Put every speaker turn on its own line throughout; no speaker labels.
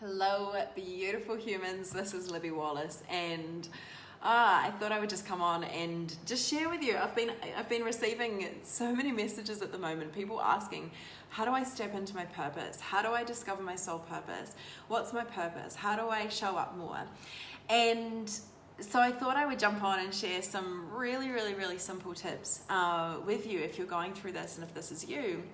Hello, beautiful humans. This is Libby Wallace, and I thought I would just come on and just share with you. I've been receiving so many messages at the moment. People asking, how do I step into my purpose? How do I discover my soul purpose? What's my purpose? How do I show up more? And so I thought I would jump on and share some really simple tips with you if you're going through this and if this is you.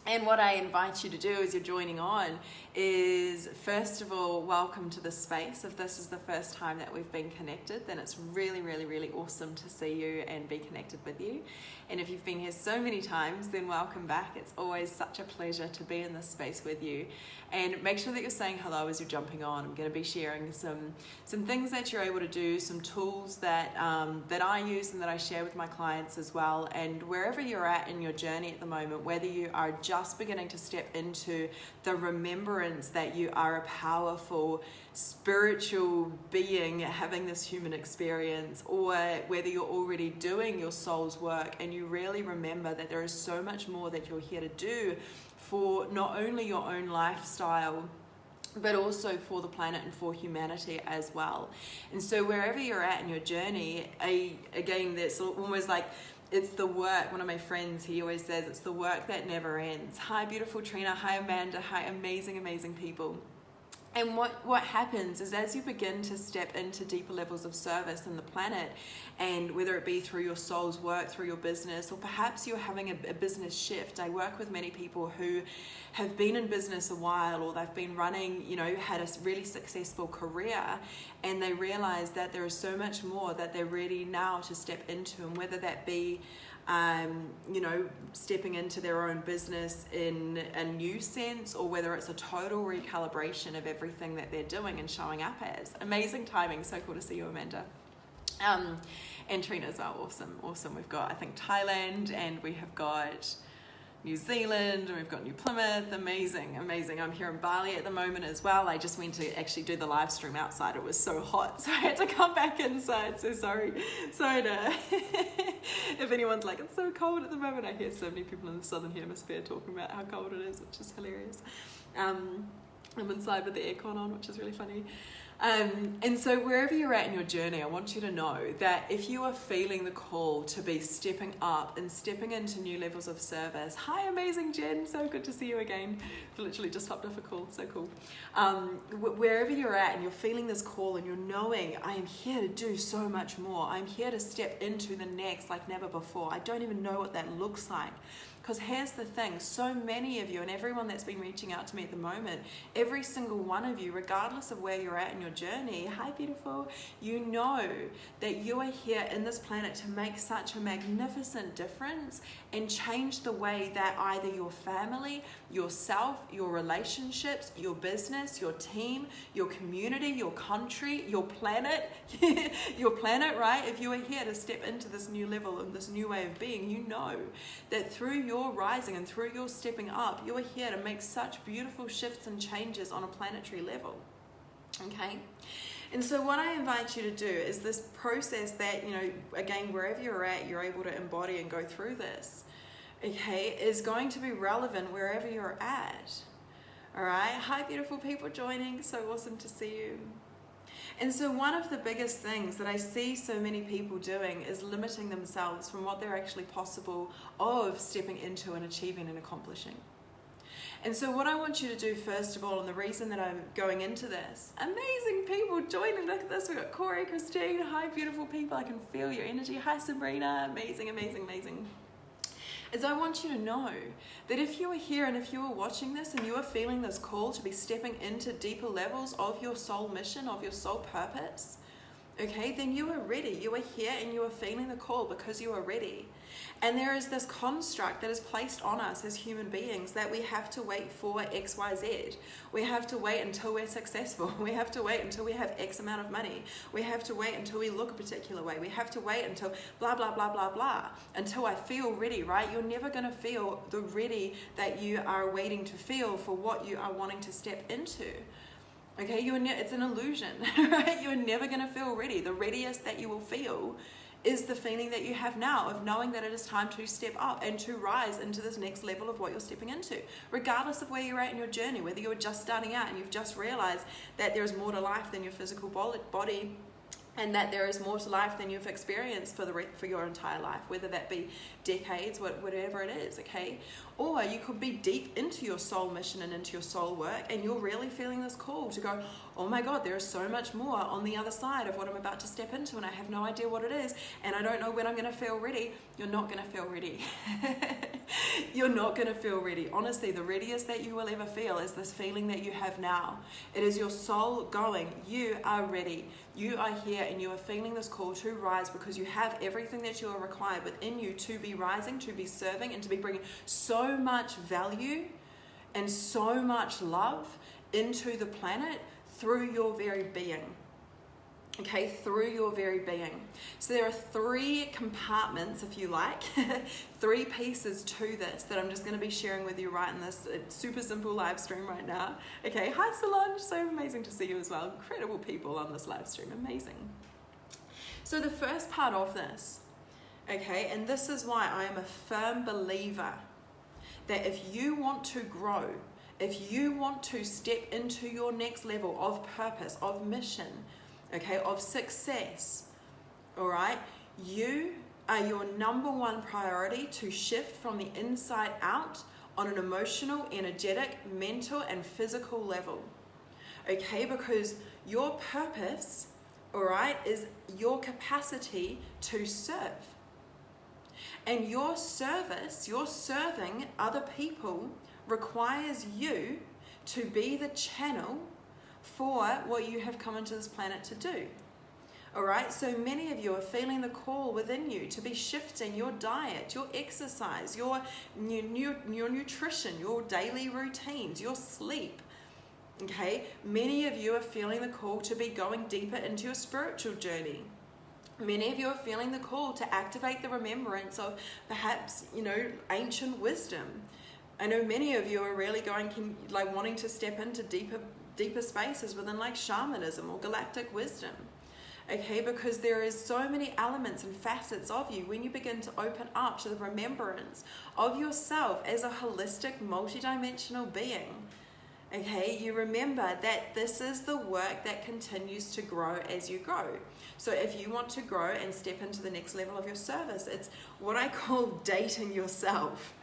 And what I invite you to do as you're joining on is, first of all, welcome to this space. If this is the first time that we've been connected, then it's really awesome to see you and be connected with you. And if you've been here so many times, then welcome back. It's always such a pleasure to be in this space with you. And make sure that you're saying hello as you're jumping on. I'm going to be sharing some things that you're able to do, some tools that I use and that I share with my clients as well. And wherever you're at in your journey at the moment, whether you are just beginning to step into the remembrance that you are a powerful spiritual being having this human experience, or whether you're already doing your soul's work and you really remember that there is so much more that you're here to do for not only your own lifestyle, but also for the planet and for humanity as well. And so wherever you're at in your journey, again, there's almost like, it's the work. One of my friends, he always says, it's the work that never ends. Hi, beautiful Trina. Hi, Amanda. Hi, amazing people. And what happens is, as you begin to step into deeper levels of service in the planet, and whether it be through your soul's work, through your business, or perhaps you're having a business shift. I work with many people who have been in business a while, or they've been running, had a really successful career, and they realize that there is so much more that they're ready now to step into, and whether that be stepping into their own business in a new sense, or whether it's a total recalibration of everything that they're doing and showing up as. Amazing timing. So cool to see you, Amanda. And Trina as well. Awesome. We've got, I think, Thailand, and we have got New Zealand, and we've got New Plymouth. Amazing. I'm here in Bali at the moment as well. I just went to actually do the live stream outside. It was so hot, so I had to come back inside. So sorry to if anyone's like, it's so cold at the moment. I hear so many people in the southern hemisphere talking about how cold it is, which is hilarious. I'm inside with the aircon on, which is really funny. And so wherever you're at in your journey, I want you to know that if you are feeling the call to be stepping up and stepping into new levels of service, hi, amazing Jen, so good to see you again. I've literally just hopped off a call, so cool. Wherever you're at and you're feeling this call and you're knowing, I am here to do so much more. I'm here to step into the next like never before. I don't even know what that looks like. Because here's the thing, so many of you, and everyone that's been reaching out to me at the moment, every single one of you, regardless of where you're at in your journey, hi beautiful, you know that you are here in this planet to make such a magnificent difference and change the way that either your family, yourself, your relationships, your business, your team, your community, your country, your planet, right? If you are here to step into this new level and this new way of being, you know that through your rising and through your stepping up, you are here to make such beautiful shifts and changes on a planetary level. Okay? And so what I invite you to do is this process that, again, wherever you're at, you're able to embody and go through this, okay, is going to be relevant wherever you're at. All right? Hi, beautiful people joining. So awesome to see you. And so one of the biggest things that I see so many people doing is limiting themselves from what they're actually possible of stepping into and achieving and accomplishing. And so what I want you to do first of all, and the reason that I'm going into this, amazing people joining, look at this, we've got Corey, Christine, hi beautiful people, I can feel your energy, hi Sabrina, amazing. Is I want you to know that if you are here and if you are watching this and you are feeling this call to be stepping into deeper levels of your soul mission, of your soul purpose, okay, then you are ready. You are here and you are feeling the call because you are ready. And there is this construct that is placed on us as human beings that we have to wait for X, Y, Z. We have to wait until we're successful. We have to wait until we have X amount of money. We have to wait until we look a particular way. We have to wait until blah, blah, blah, blah, blah, until I feel ready, right? You're never going to feel the ready that you are waiting to feel for what you are wanting to step into. Okay, it's an illusion, right? You're never going to feel ready. The readiest that you will feel is the feeling that you have now of knowing that it is time to step up and to rise into this next level of what you're stepping into. Regardless of where you're at in your journey, whether you're just starting out and you've just realized that there is more to life than your physical body, and that there is more to life than you've experienced for your entire life, whether that be decades, whatever it is, okay? Or you could be deep into your soul mission and into your soul work, and you're really feeling this call to go, oh my God, there is so much more on the other side of what I'm about to step into, and I have no idea what it is, and I don't know when I'm going to feel ready. You're not going to feel ready. You're not going to feel ready. Honestly, the readiest that you will ever feel is this feeling that you have now. It is your soul going, you are ready. You are here and you are feeling this call to rise because you have everything that you are required within you to be rising, to be serving, and to be bringing so much value and so much love into the planet through your very being. Okay, through your very being. So there are 3 compartments, if you like, 3 pieces to this that I'm just going to be sharing with you right in this super simple live stream right now. Okay, hi Solange, so amazing to see you as well. Incredible people on this live stream, amazing. So the first part of this, okay, and this is why I am a firm believer that if you want to grow, if you want to step into your next level of purpose, of mission, okay, of success, all right, you are your number 1 priority to shift from the inside out on an emotional, energetic, mental, and physical level, okay, because your purpose, all right, is your capacity to serve. And your service, your serving other people requires you to be the channel for what you have come into this planet to do. All right, so many of you are feeling the call within you to be shifting your diet, your exercise, your nutrition, your daily routines, your sleep. Okay, many of you are feeling the call to be going deeper into your spiritual journey. Many of you are feeling the call to activate the remembrance of perhaps, ancient wisdom. I know many of you are really wanting to step into deeper spaces within like shamanism or galactic wisdom. Okay, because there is so many elements and facets of you when you begin to open up to the remembrance of yourself as a holistic, multidimensional being. Okay, you remember that this is the work that continues to grow as you grow. So if you want to grow and step into the next level of your service, it's what I call dating yourself.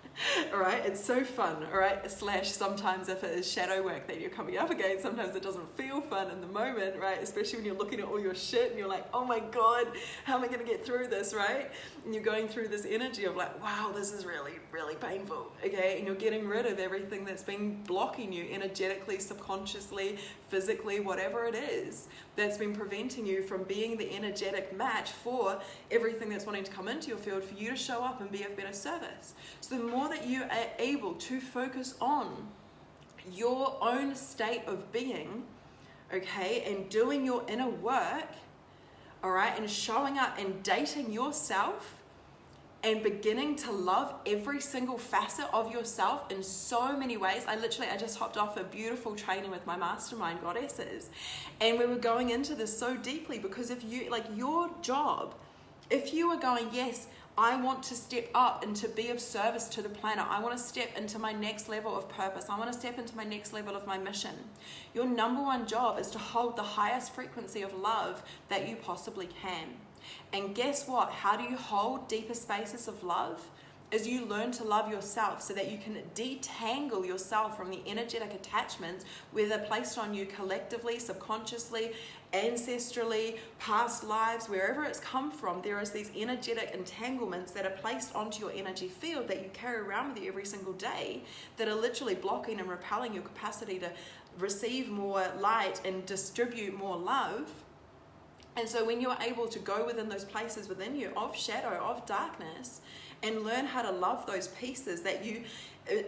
All right, it's so fun, all right, / sometimes if it is shadow work that you're coming up against, sometimes it doesn't feel fun in the moment, right, especially when you're looking at all your shit and you're like, oh my God, how am I going to get through this, right, and you're going through this energy of like, wow, this is really, really painful, okay, and you're getting rid of everything that's been blocking you energetically, subconsciously, physically, whatever it is that's been preventing you from being the energetic match for everything that's wanting to come into your field for you to show up and be of better service. So the more that you are able to focus on your own state of being, okay, and doing your inner work, all right, and showing up and dating yourself and beginning to love every single facet of yourself in so many ways. I just hopped off a beautiful training with my mastermind goddesses, and we were going into this so deeply because if you, like your job, if you are going, yes, I want to step up and to be of service to the planet. I want to step into my next level of purpose. I want to step into my next level of my mission. Your number 1 job is to hold the highest frequency of love that you possibly can. And guess what? How do you hold deeper spaces of love? Is you learn to love yourself so that you can detangle yourself from the energetic attachments, whether placed on you collectively, subconsciously, ancestrally, past lives, wherever it's come from. There is these energetic entanglements that are placed onto your energy field that you carry around with you every single day that are literally blocking and repelling your capacity to receive more light and distribute more love. And so when you're able to go within those places within you of shadow, of darkness, and learn how to love those pieces that you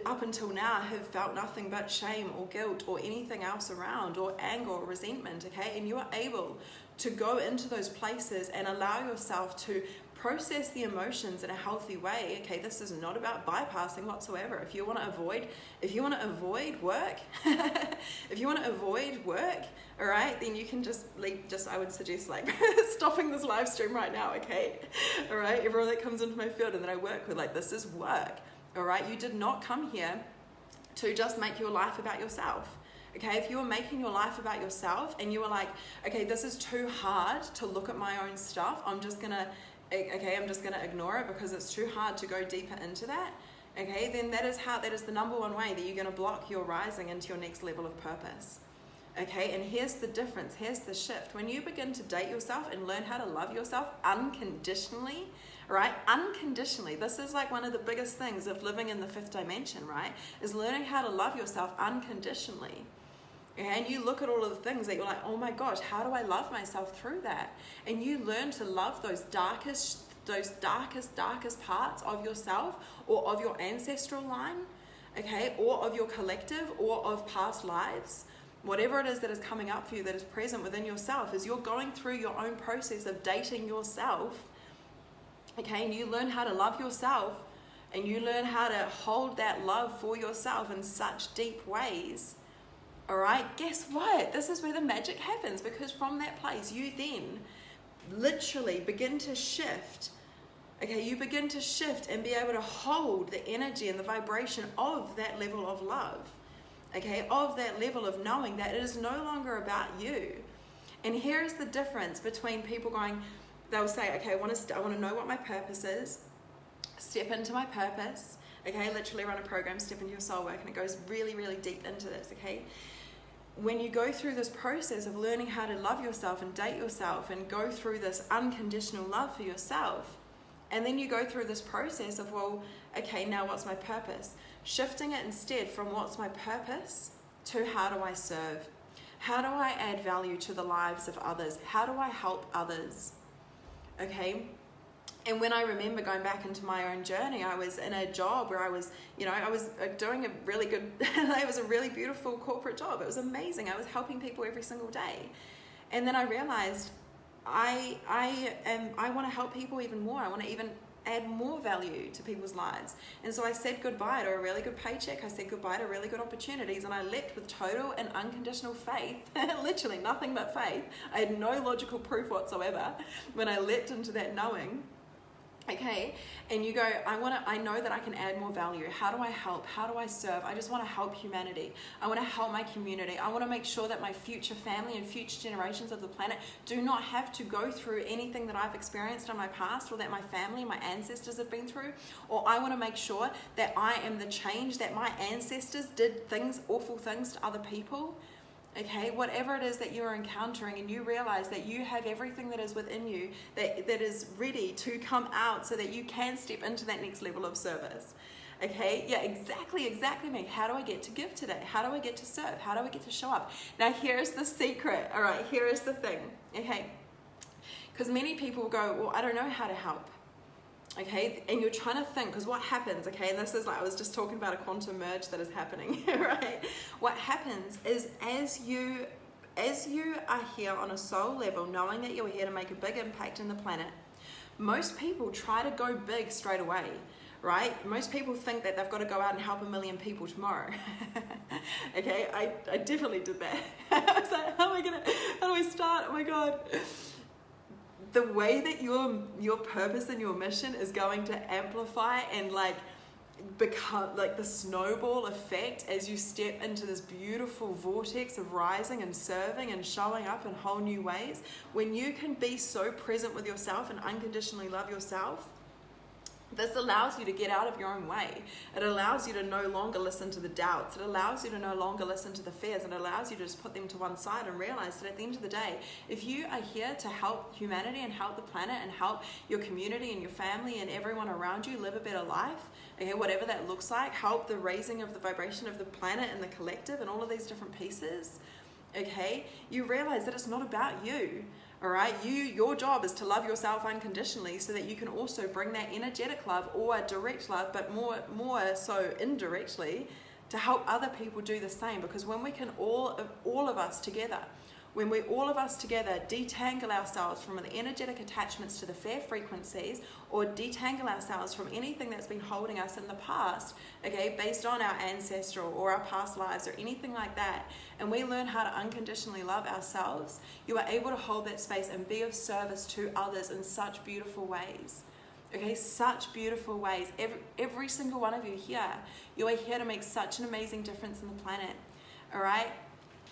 up until now have felt nothing but shame or guilt or anything else around, or anger or resentment, okay? And you are able to go into those places and allow yourself to process the emotions in a healthy way. Okay, this is not about bypassing whatsoever. If you want to avoid work, if you want to avoid work, all right, then you can just I would suggest like stopping this live stream right now, okay? All right, everyone that comes into my field and that I work with, like, this is work, all right? You did not come here to just make your life about yourself. Okay, if you were making your life about yourself and you were like, okay, this is too hard to look at my own stuff, I'm just gonna ignore it because it's too hard to go deeper into that, okay, then that is the number one way that you're gonna block your rising into your next level of purpose. Okay, and here's the difference, here's the shift. When you begin to date yourself and learn how to love yourself unconditionally, right? Unconditionally. This is like one of the biggest things of living in the fifth dimension, right? Is learning how to love yourself unconditionally. And you look at all of the things that you're like, oh my gosh, how do I love myself through that? And you learn to love those darkest parts of yourself or of your ancestral line, okay, or of your collective or of past lives. Whatever it is that is coming up for you that is present within yourself, as you're going through your own process of dating yourself, okay, and you learn how to love yourself and you learn how to hold that love for yourself in such deep ways. All right, guess what? This is where the magic happens, because from that place, you then literally begin to shift. Okay, you begin to shift and be able to hold the energy and the vibration of that level of love. Okay, of that level of knowing that it is no longer about you. And here is the difference between people going, they'll say, okay, I want to know what my purpose is, step into my purpose. Okay, literally run a program, step into your soul work, and it goes really, really deep into this, okay? When you go through this process of learning how to love yourself and date yourself and go through this unconditional love for yourself, and then you go through this process of, well, okay, now what's my purpose? Shifting it instead from what's my purpose to how do I serve? How do I add value to the lives of others? How do I help others? Okay? And when I remember going back into my own journey, I was in a job where I was doing a really good, it was a really beautiful corporate job. It was amazing. I was helping people every single day. And then I realized I want to help people even more. I want to even add more value to people's lives. And so I said goodbye to a really good paycheck. I said goodbye to really good opportunities, and I leapt with total and unconditional faith, literally nothing but faith. I had no logical proof whatsoever when I leapt into that knowing. Okay, and you go, I know that I can add more value. How do I help? How do I serve? I just want to help humanity. I want to help my community. I want to make sure that my future family and future generations of the planet do not have to go through anything that I've experienced in my past, or that my family, my ancestors have been through. Or I want to make sure that I am the change that my ancestors did awful things to other people. Okay, whatever it is that you're encountering, and you realize that you have everything that is within you that is ready to come out so that you can step into that next level of service. Okay, yeah, exactly me. How do I get to give today? How do I get to serve? How do I get to show up? Now, here's the secret. All right, here is the thing. Okay, because many people go, well, I don't know how to help. Okay, and you're trying to think, because what happens, okay, and this is like, I was just talking about a quantum merge that is happening, right? What happens is as you are here on a soul level, knowing that you're here to make a big impact in the planet, most people try to go big straight away, right? Most people think that they've got to go out and help 1 million people tomorrow. Okay, I definitely did that. I was like, how do I start? Oh my God. The way that your purpose and your mission is going to amplify and like become like the snowball effect as you step into this beautiful vortex of rising and serving and showing up in whole new ways, when you can be so present with yourself and unconditionally love yourself, this allows you to get out of your own way. It allows you to no longer listen to the doubts. It allows you to no longer listen to the fears. And it allows you to just put them to one side and realize that at the end of the day, if you are here to help humanity and help the planet and help your community and your family and everyone around you live a better life, okay, whatever that looks like, help the raising of the vibration of the planet and the collective and all of these different pieces, okay, you realize that it's not about you. All right, your job is to love yourself unconditionally so that you can also bring that energetic love or direct love, but more so indirectly, to help other people do the same. Because when we can all of us together when we, all of us together, detangle ourselves from the energetic attachments to the fair frequencies, or detangle ourselves from anything that's been holding us in the past, okay, based on our ancestral or our past lives or anything like that, and we learn how to unconditionally love ourselves, you are able to hold that space and be of service to others in such beautiful ways. Okay, such beautiful ways. Every single one of you here, you are here to make such an amazing difference in the planet. All right?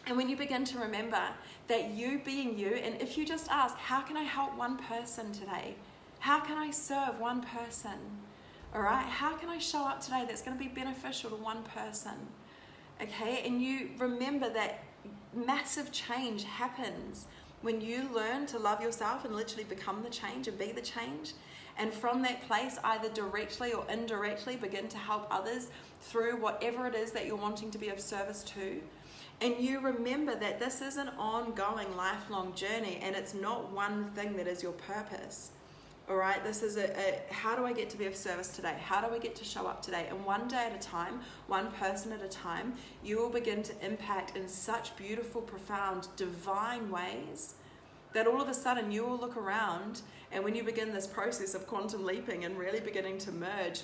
And when you begin to remember that you being you, and if you just ask, how can I help one person today? How can I serve one person? All right? How can I show up today that's going to be beneficial to one person? Okay? And you remember that massive change happens when you learn to love yourself and literally become the change and be the change. And from that place, either directly or indirectly, begin to help others through whatever it is that you're wanting to be of service to. And you remember that this is an ongoing, lifelong journey, and it's not one thing that is your purpose. All right, this is how do I get to be of service today? How do I get to show up today? And one day at a time, one person at a time, you will begin to impact in such beautiful, profound, divine ways that all of a sudden you will look around, and when you begin this process of quantum leaping and really beginning to merge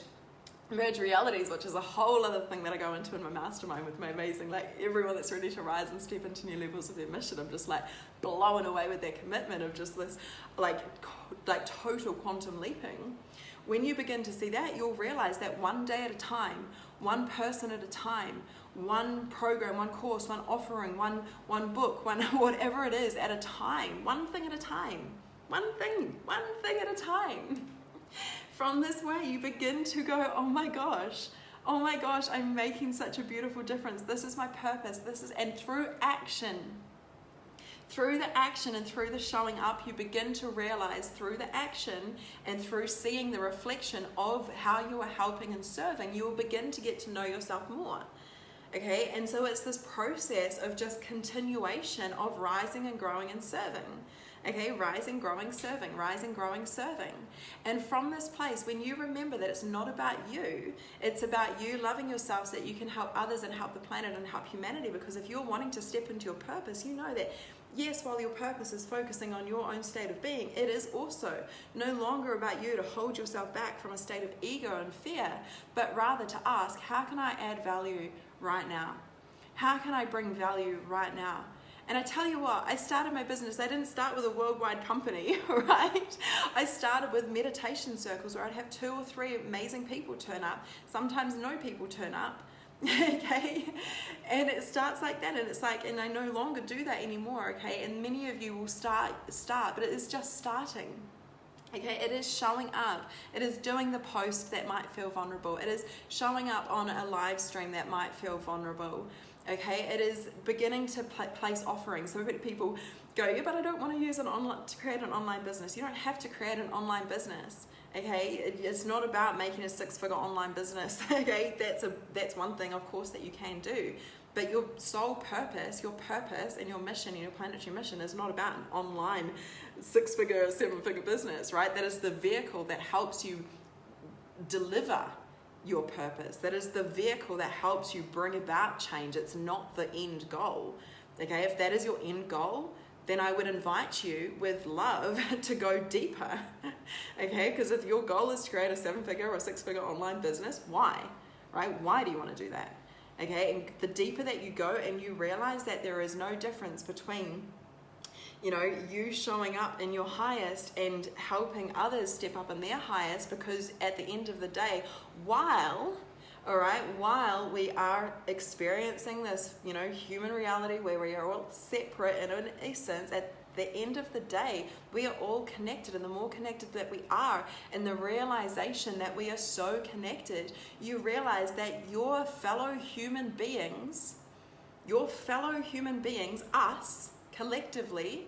realities, which is a whole other thing that I go into in my mastermind with my amazing, like everyone that's ready to rise and step into new levels of their mission, I'm just like blown away with their commitment of just this like total quantum leaping. When you begin to see that, you'll realize that one day at a time, one person at a time, one program, one course, one offering, one book, one whatever it is at a time, one thing at a time, one thing at a time. From this way, you begin to go, oh my gosh, I'm making such a beautiful difference. This is my purpose. And through action and through the showing up, you begin to realize through the action and through seeing the reflection of how you are helping and serving, you will begin to get to know yourself more. Okay, and so it's this process of just continuation of rising and growing and serving. Okay, rising, growing, serving, rising, growing, serving. And from this place, when you remember that it's not about you, it's about you loving yourself so that you can help others and help the planet and help humanity. Because if you're wanting to step into your purpose, you know that yes, while your purpose is focusing on your own state of being, it is also no longer about you to hold yourself back from a state of ego and fear, but rather to ask, how can I add value right now? How can I bring value right now? And I tell you what, I started my business, I didn't start with a worldwide company, right? I started with meditation circles where I'd have 2 or 3 amazing people turn up. Sometimes no people turn up, okay? And it starts like that, and it's like, and I no longer do that anymore, okay? And many of you will start, but it is just starting. Okay, it is showing up. It is doing the post that might feel vulnerable. It is showing up on a live stream that might feel vulnerable. Okay, it is beginning to place offerings. So people go, yeah, but I don't want to create an online business. You don't have to create an online business. Okay, it's not about making a 6-figure online business. Okay, that's one thing, of course, that you can do. But your sole purpose, your purpose and your mission and your planetary mission is not about an online 6-figure, 7-figure business, right? That is the vehicle that helps you deliver your purpose. That is the vehicle that helps you bring about change. It's not the end goal. Okay, if that is your end goal, then I would invite you with love to go deeper. Okay, because if your goal is to create a 7-figure or 6-figure online business, why? Right? Why do you want to do that? Okay, and the deeper that you go and you realize that there is no difference between you showing up in your highest and helping others step up in their highest, because at the end of the day, while we are experiencing this, human reality where we are all separate and in essence, at the end of the day, we are all connected, and the more connected that we are, and the realization that we are so connected, you realize that your fellow human beings, us, collectively,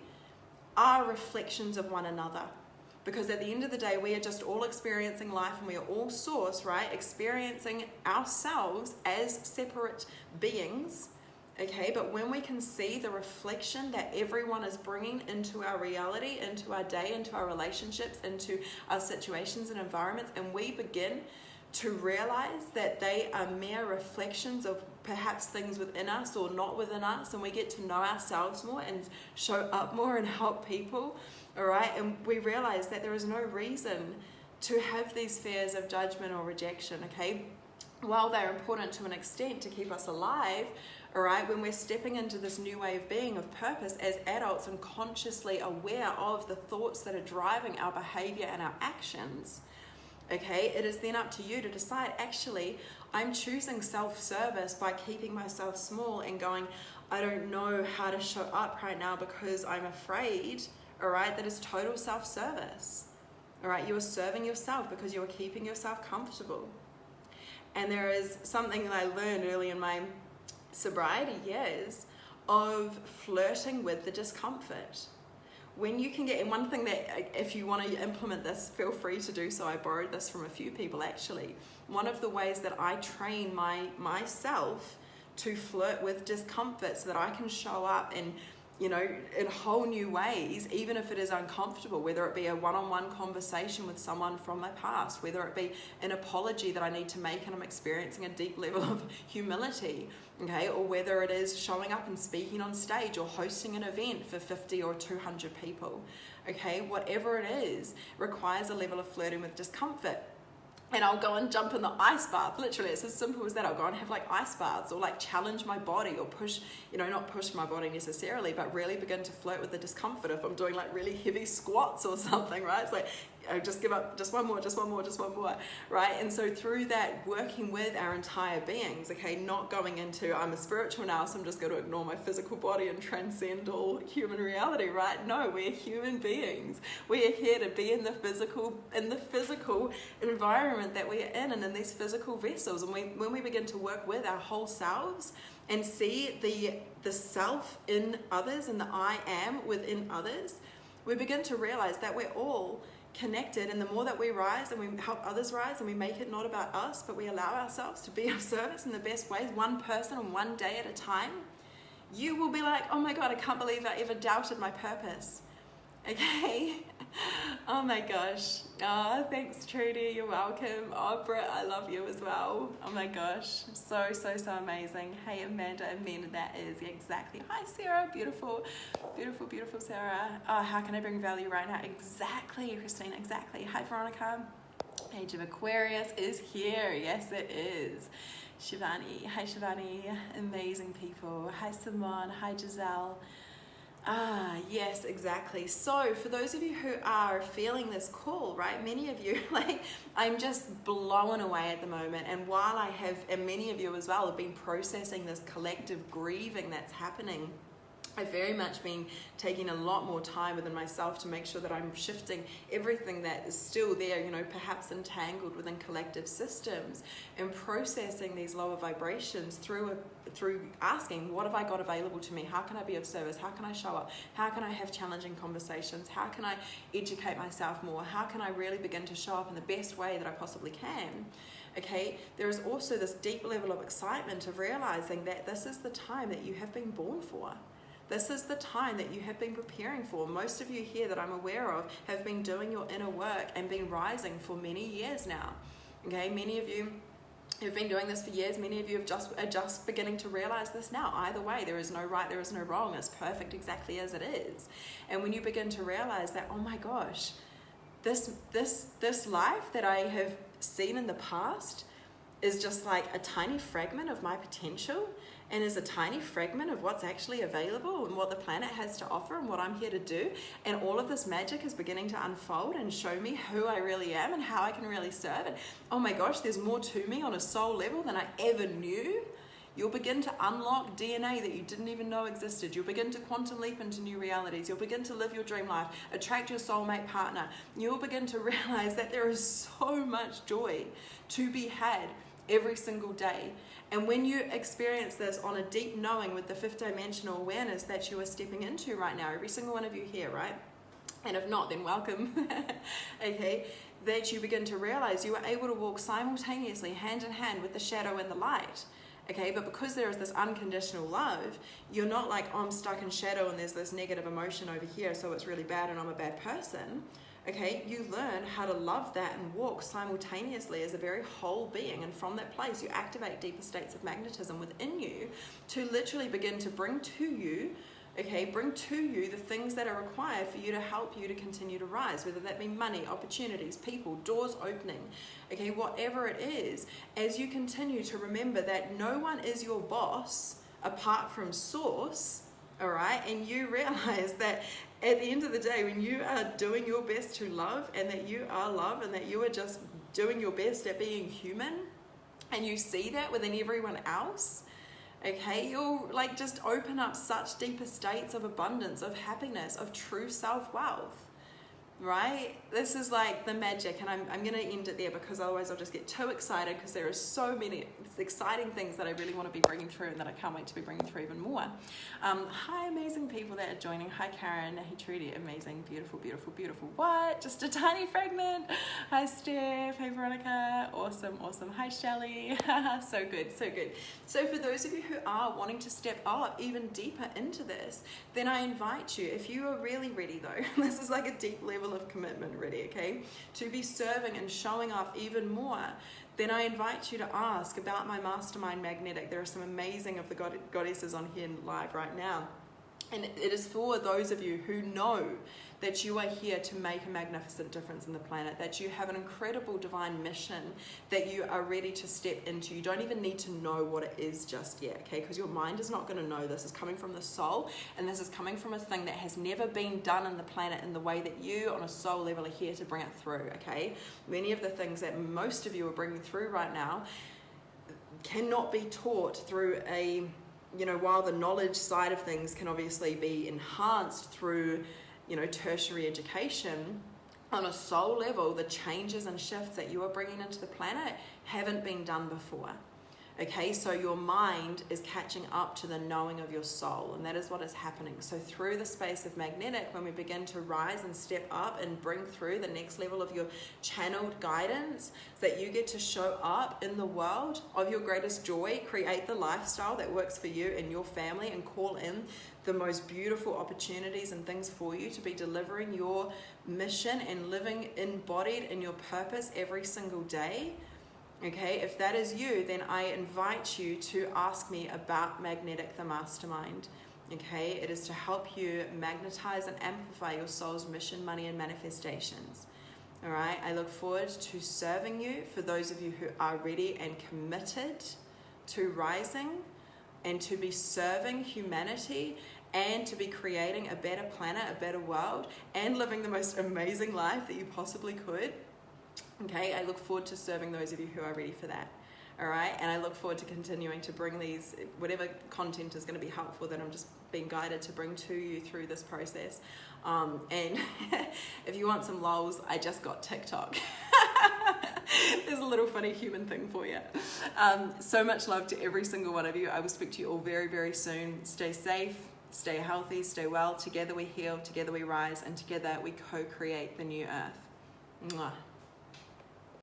are reflections of one another. Because at the end of the day, we are just all experiencing life, and we are all source, right? Experiencing ourselves as separate beings, okay? But when we can see the reflection that everyone is bringing into our reality, into our day, into our relationships, into our situations and environments, and we begin to realize that they are mere reflections of perhaps things within us or not within us, and we get to know ourselves more and show up more and help people, all right? And we realize that there is no reason to have these fears of judgment or rejection, okay? While they're important to an extent to keep us alive, all right, when we're stepping into this new way of being, of purpose as adults and consciously aware of the thoughts that are driving our behavior and our actions, okay, it is then up to you to decide, actually, I'm choosing self-service by keeping myself small and going, I don't know how to show up right now because I'm afraid, all right? That is total self-service, all right? You are serving yourself because you are keeping yourself comfortable. And there is something that I learned early in my sobriety years of flirting with the discomfort. When you can get, and one thing that, if you want to implement this, feel free to do so. I borrowed this from a few people actually. One of the ways that I train myself to flirt with discomfort so that I can show up and, you know, in whole new ways, even if it is uncomfortable, whether it be a one-on-one conversation with someone from my past, whether it be an apology that I need to make and I'm experiencing a deep level of humility, okay, or whether it is showing up and speaking on stage or hosting an event for 50 or 200 people, okay, whatever it is, requires a level of flirting with discomfort. And I'll go and jump in the ice bath. Literally, it's as simple as that. I'll go and have like ice baths or like challenge my body or push, you know, not push my body necessarily, but really begin to flirt with the discomfort. If I'm doing like really heavy squats or something, right? It's like, just give up, just one more, right? And so through that, working with our entire beings, okay, not going into, I'm a spiritual now, so I'm just going to ignore my physical body and transcend all human reality, right? No, we're human beings. We are here to be in the physical environment that we are in and in these physical vessels. And when we begin to work with our whole selves and see the self in others and the I am within others, we begin to realize that we're all connected, and the more that we rise and we help others rise and we make it not about us, but we allow ourselves to be of service in the best ways, one person and one day at a time, you will be like, oh my God, I can't believe I ever doubted my purpose. Okay? Oh my gosh. Oh, thanks Trudy, you're welcome. Oh Britt, I love you as well. Oh my gosh, so amazing. Hey Amanda, that is exactly. Hi Sarah, beautiful Sarah. Oh, how can I bring value right now? Exactly, Christine, exactly. Hi Veronica. Age of Aquarius is here. Yes it is. Shivani, hi Shivani, amazing people. Hi Simone, hi Giselle. Ah, yes, exactly. So for those of you who are feeling this call, right, many of you, like, I'm just blown away at the moment. And while I have, and many of you as well, have been processing this collective grieving that's happening, I've very much been taking a lot more time within myself to make sure that I'm shifting everything that is still there, you know, perhaps entangled within collective systems, and processing these lower vibrations through asking, what have I got available to me? How can I be of service? How can I show up? How can I have challenging conversations? How can I educate myself more? How can I really begin to show up in the best way that I possibly can? Okay, there is also this deep level of excitement of realizing that this is the time that you have been born for. This is the time that you have been preparing for. Most of you here that I'm aware of have been doing your inner work and been rising for many years now. Okay, many of you have been doing this for years. Many of you are just beginning to realize this now. Either way, there is no right, there is no wrong. It's perfect exactly as it is. And when you begin to realize that, oh my gosh, this life that I have seen in the past is just like a tiny fragment of my potential, and is a tiny fragment of what's actually available and what the planet has to offer and what I'm here to do. And all of this magic is beginning to unfold and show me who I really am and how I can really serve. And oh my gosh, there's more to me on a soul level than I ever knew. You'll begin to unlock DNA that you didn't even know existed. You'll begin to quantum leap into new realities. You'll begin to live your dream life, attract your soulmate partner. You'll begin to realize that there is so much joy to be had every single day. And when you experience this on a deep knowing with the fifth dimensional awareness that you are stepping into right now, every single one of you here, right? And if not, then welcome. Okay, that you begin to realize you are able to walk simultaneously, hand in hand, with the shadow and the light. Okay, but because there is this unconditional love, you're not like, oh, I'm stuck in shadow and there's this negative emotion over here, so it's really bad and I'm a bad person. okay, you learn how to love that and walk simultaneously as a very whole being. And from that place, you activate deeper states of magnetism within you to literally begin to bring to you the things that are required for you to help you to continue to rise, whether that be money, opportunities, people, doors opening, okay, whatever it is, as you continue to remember that no one is your boss apart from Source, all right, and you realize that at the end of the day, when you are doing your best to love, and that you are love, and that you are just doing your best at being human, and you see that within everyone else, okay, you'll like just open up such deeper states of abundance, of happiness, of true self-wealth, right? This is like the magic, and I'm going to end it there because otherwise I'll just get too excited, because there are so many exciting things that I really want to be bringing through and that I can't wait to be bringing through even more. Hi, amazing people that are joining. Hi, Karen. Hey, Trudy. Amazing. Beautiful, beautiful, beautiful. What? Just a tiny fragment. Hi, Steph. Hey, Veronica. Awesome, awesome. Hi, Shelley. So good, so good. So for those of you who are wanting to step up even deeper into this, then I invite you, if you are really ready though, this is like a deep level of commitment ready, okay, to be serving and showing up even more, then I invite you to ask about my mastermind magnetic. There are some amazing of the goddesses on here live right now, and it is for those of you who know that you are here to make a magnificent difference in the planet, that you have an incredible divine mission that you are ready to step into. You don't even need to know what it is just yet, okay, because your mind is not going to know. This is coming from the soul, and this is coming from a thing that has never been done in the planet in the way that you on a soul level are here to bring it through, okay? Many of the things that most of you are bringing through right now cannot be taught through a, you know, while the knowledge side of things can obviously be enhanced through, you know, tertiary education, on a soul level, the changes and shifts that you are bringing into the planet haven't been done before. Okay, so your mind is catching up to the knowing of your soul, and that is what is happening. So through the space of magnetic, when we begin to rise and step up and bring through the next level of your channeled guidance, that you get to show up in the world of your greatest joy, create the lifestyle that works for you and your family, and call in the most beautiful opportunities and things for you to be delivering your mission and living embodied in your purpose every single day. Okay, if that is you, then I invite you to ask me about Magnetic the Mastermind. Okay, it is to help you magnetize and amplify your soul's mission, money, and manifestations. All right, I look forward to serving you, for those of you who are ready and committed to rising and to be serving humanity and to be creating a better planet, a better world, and living the most amazing life that you possibly could. Okay, I look forward to serving those of you who are ready for that. All right, and I look forward to continuing to bring these, whatever content is going to be helpful that I'm just being guided to bring to you through this process. And if you want some lols, I just got TikTok. There's a little funny human thing for you. So much love to every single one of you. I will speak to you all very, very soon. Stay safe, stay healthy, stay well. Together we heal, together we rise, and together we co-create the new earth. Mwah.